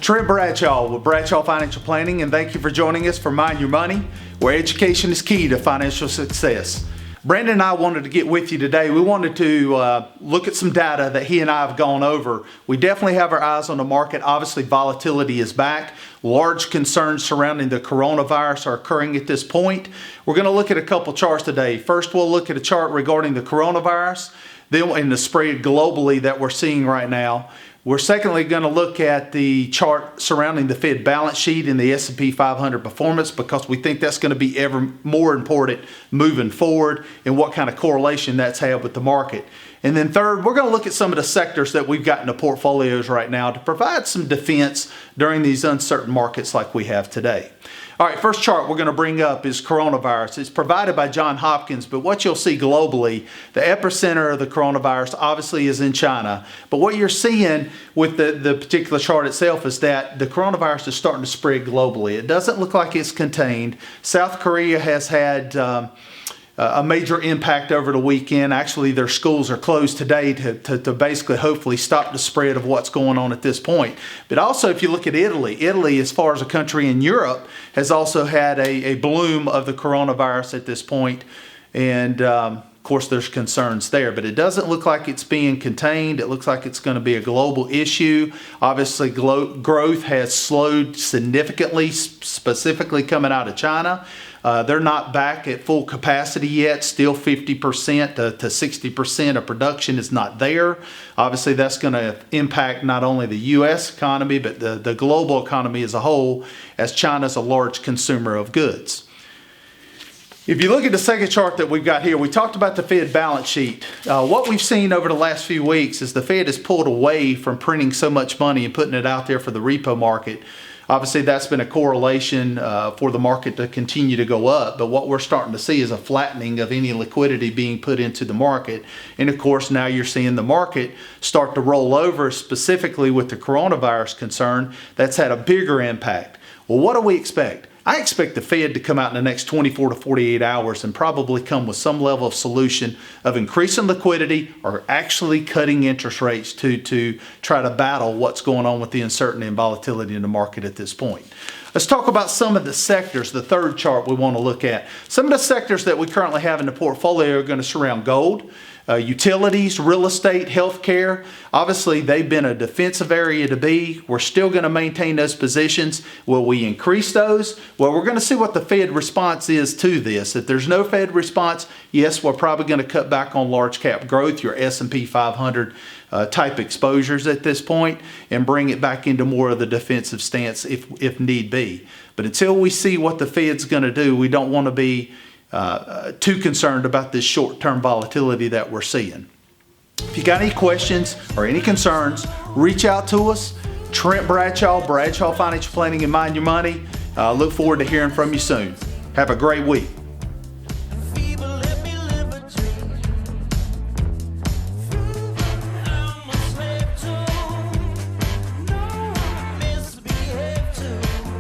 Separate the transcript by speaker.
Speaker 1: Trent Bradshaw with Bradshaw Financial Planning, and thank you for joining us for Mind Your Money, where education is key to financial success. Brandon and I wanted to get with you today. We wanted to look at some data that he and I have gone over. We definitely have our eyes on the market. Obviously, volatility is back. Large concerns surrounding the coronavirus are occurring at this point. We're going to look at a couple charts today. First, we'll look at a chart regarding the coronavirus, then in the spread globally that we're seeing right now. We're secondly going to look at the chart surrounding the Fed balance sheet and the S&P 500 performance, because we think that's going to be ever more important moving forward and what kind of correlation that's had with the market. And then third, we're going to look at some of the sectors that we've got in the portfolios right now to provide some defense during these uncertain markets like we have today. All right, first chart we're going to bring up is coronavirus. It's provided by Johns Hopkins, but what you'll see globally, the epicenter of the coronavirus obviously is in China. But what you're seeing with the particular chart itself is that the coronavirus is starting to spread globally. It doesn't look like it's contained. South Korea has had a major impact over the weekend. Actually, their schools are closed today to basically hopefully stop the spread of what's going on at this point. But also, if you look at Italy, as far as a country in Europe, has also had a bloom of the coronavirus at this point. And of course, there's concerns there, but it doesn't look like it's being contained. It looks like it's going to be a global issue. Obviously, growth has slowed significantly, specifically coming out of China. They're not back at full capacity yet. Still 50% to 60% of production is not there. Obviously, that's going to impact not only the U.S. economy, but the global economy as a whole, as China's a large consumer of goods. If you look at the second chart that we've got here, we talked about the Fed balance sheet. What we've seen over the last few weeks is the Fed has pulled away from printing so much money and putting it out there for the repo market. Obviously, that's been a correlation for the market to continue to go up. But what we're starting to see is a flattening of any liquidity being put into the market. And of course, now you're seeing the market start to roll over, specifically with the coronavirus concern. That's had a bigger impact. Well, what do we expect? I expect the Fed to come out in the next 24 to 48 hours and probably come with some level of solution of increasing liquidity or actually cutting interest rates to try to battle what's going on with the uncertainty and volatility in the market at this point. Let's talk about some of the sectors, the third chart we want to look at. Some of the sectors that we currently have in the portfolio are going to surround gold, utilities, real estate, healthcare. Obviously, they've been a defensive area to be. We're still going to maintain those positions. Will we increase those? Well, we're going to see what the Fed response is to this. If there's no Fed response, yes, we're probably going to cut back on large cap growth, your S&P 500 type exposures at this point, and bring it back into more of the defensive stance if need be. But until we see what the Fed's going to do, we don't want to be too concerned about this short-term volatility that we're seeing. If you got any questions or any concerns, reach out to us. Trent Bradshaw, Bradshaw Financial Planning, and Mind Your Money. Look forward to hearing from you soon. Have a great week.